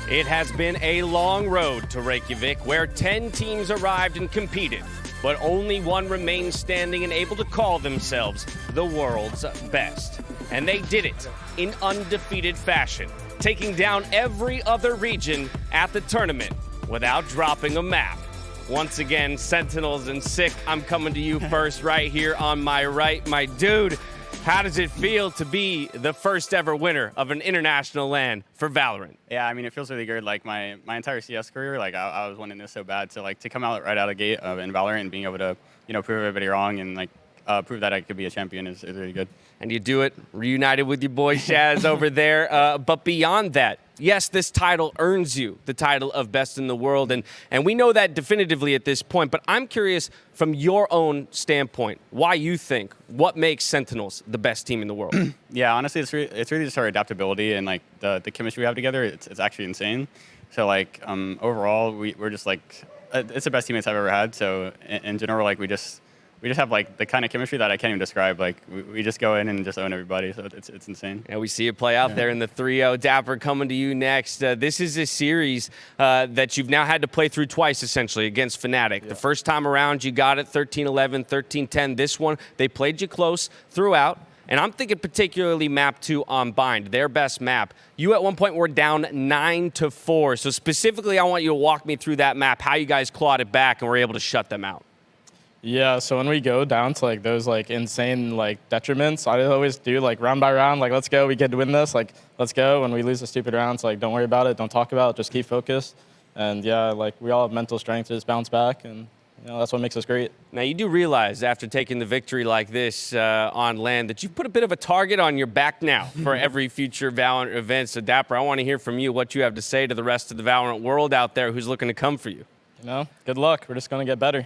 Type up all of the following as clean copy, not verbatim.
It has been a long road to Reykjavik, where 10 teams arrived and competed, but only one remained standing and able to call themselves the world's best. And they did it in undefeated fashion, taking down every other region at the tournament without dropping a map. Once again, Sentinels and Sick, I'm coming to you first right here on my right. My dude, how does it feel to be the first ever winner of an international LAN for Valorant? Yeah, I mean, it feels really good. Like my entire CS career, like I was wanting this so bad. So like to come out right out of the gate in Valorant and being able to, prove everybody wrong and like prove that I could be a champion is really good. And you do it reunited with your boy Shaz over there. But beyond that, yes, this title earns you the title of best in the world. And we know that definitively at this point. But I'm curious from your own standpoint, why you think, what makes Sentinels the best team in the world? Yeah, honestly, it's really just our adaptability and like the chemistry we have together. It's actually insane. So like overall, we're just like, it's the best teammates I've ever had. So in general, like we just have like the kind of chemistry that I can't even describe. Like we just go in and just own everybody. So it's insane. And we see it play out there in the 3-0. Dapr, coming to you next. This is a series that you've now had to play through twice, essentially, against Fnatic. Yeah. The first time around, you got it 13-11, 13-10. This one, they played you close throughout. And I'm thinking particularly map 2 on Bind, their best map. You at one point were down 9-4. So specifically, I want you to walk me through that map, how you guys clawed it back and were able to shut them out. Yeah, so when we go down to like those like insane like detriments, I always do like round by round, like let's go, we get to win this, like let's go. When we lose the stupid rounds, like don't worry about it, don't talk about it, just keep focused. And yeah, like we all have mental strength to just bounce back, and that's what makes us great. Now you do realize after taking the victory like this on LAN that you've put a bit of a target on your back now for every future Valorant event. So Dapr, I want to hear from you what you have to say to the rest of the Valorant world out there who's looking to come for you. Good luck. We're just going to get better.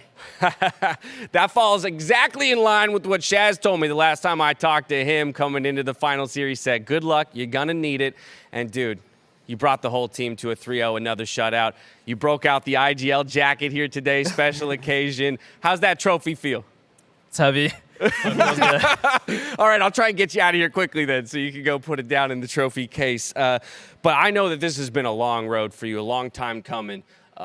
That falls exactly in line with what Shaz told me the last time I talked to him coming into the final series. Said, good luck. You're going to need it. And, dude, you brought the whole team to a 3-0, another shutout. You broke out the IGL jacket here today, special occasion. How's that trophy feel? It's heavy. All right, I'll try and get you out of here quickly then so you can go put it down in the trophy case. But I know that this has been a long road for you, a long time coming.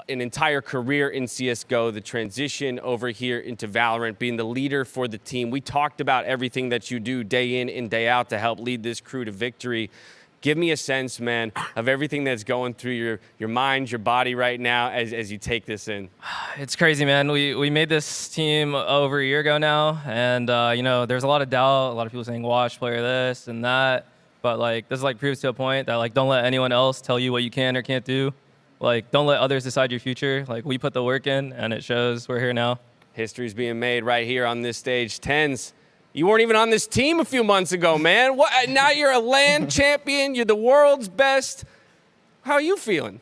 An entire career in CSGO, the transition over here into Valorant, being the leader for the team. We talked about everything that you do day in and day out to help lead this crew to victory. Give me a sense, man, of everything that's going through your mind, your body right now as you take this in. It's crazy, man. We made this team over a year ago now, and there's a lot of doubt, a lot of people saying watch player this and that, but like this like proves to a point that like don't let anyone else tell you what you can or can't do. Like, don't let others decide your future. Like, we put the work in, and it shows. We're here now. History's being made right here on this stage. Tenz, you weren't even on this team a few months ago, man. What? Now you're a LAN champion. You're the world's best. How are you feeling?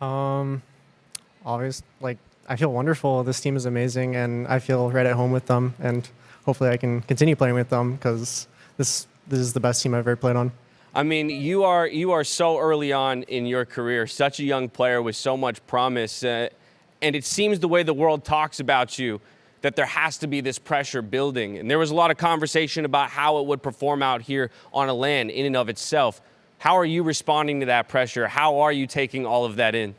Always, like, I feel wonderful. This team is amazing, and I feel right at home with them. And hopefully I can continue playing with them because this is the best team I've ever played on. I mean, you are so early on in your career, such a young player with so much promise, and it seems the way the world talks about you that there has to be this pressure building. And there was a lot of conversation about how it would perform out here on a LAN in and of itself. How are you responding to that pressure? How are you taking all of that in?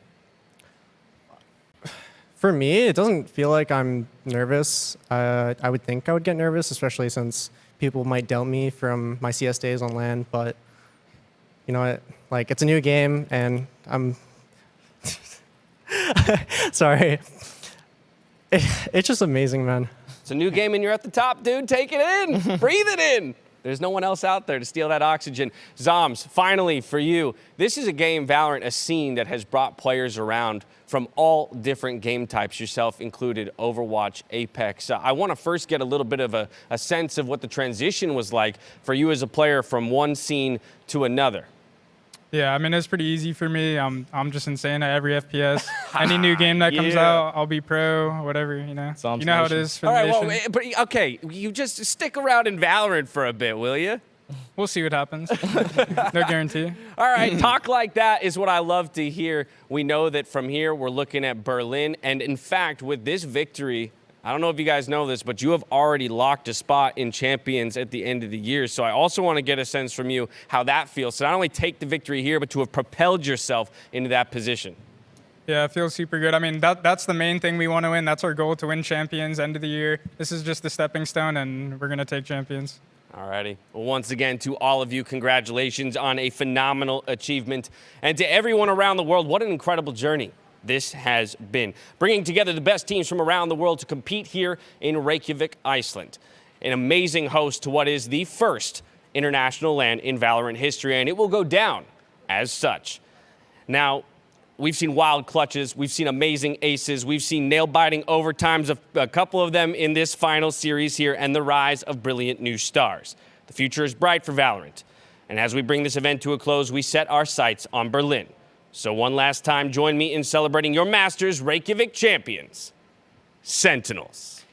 For me, it doesn't feel like I'm nervous. I would think I would get nervous, especially since people might doubt me from my CS days on LAN, but you know what? Like, it's a new game, and I'm sorry. It's just amazing, man. It's a new game, and you're at the top, dude. Take it in. Breathe it in. There's no one else out there to steal that oxygen. Zombs, finally, for you, this is a game, Valorant, a scene that has brought players around from all different game types, yourself included, Overwatch, Apex. I want to first get a little bit of a sense of what the transition was like for you as a player from one scene to another. Yeah, I mean, it's pretty easy for me. I'm just insane at every FPS. Any new game that comes out, I'll be pro, whatever, you know. Sounds you know how it is for all the right, nation. well, but okay, you just stick around in Valorant for a bit, will you? We'll see what happens. No guarantee. All right, talk like that is what I love to hear. We know that from here we're looking at Berlin, and in fact, with this victory, I don't know if you guys know this, but you have already locked a spot in Champions at the end of the year. So I also want to get a sense from you how that feels. To not only take the victory here, but to have propelled yourself into that position. Yeah, it feels super good. I mean, that's the main thing we want to win. That's our goal, to win Champions end of the year. This is just the stepping stone, and we're going to take Champions. Alrighty. Well, once again, to all of you, congratulations on a phenomenal achievement. And to everyone around the world, what an incredible journey this has been. Bringing together the best teams from around the world to compete here in Reykjavik, Iceland. An amazing host to what is the first international LAN in Valorant history, and it will go down as such. Now, we've seen wild clutches, we've seen amazing aces, we've seen nail-biting overtimes, of a couple of them in this final series here, and the rise of brilliant new stars. The future is bright for Valorant. And as we bring this event to a close, we set our sights on Berlin. So one last time, join me in celebrating your Masters Reykjavik champions, Sentinels.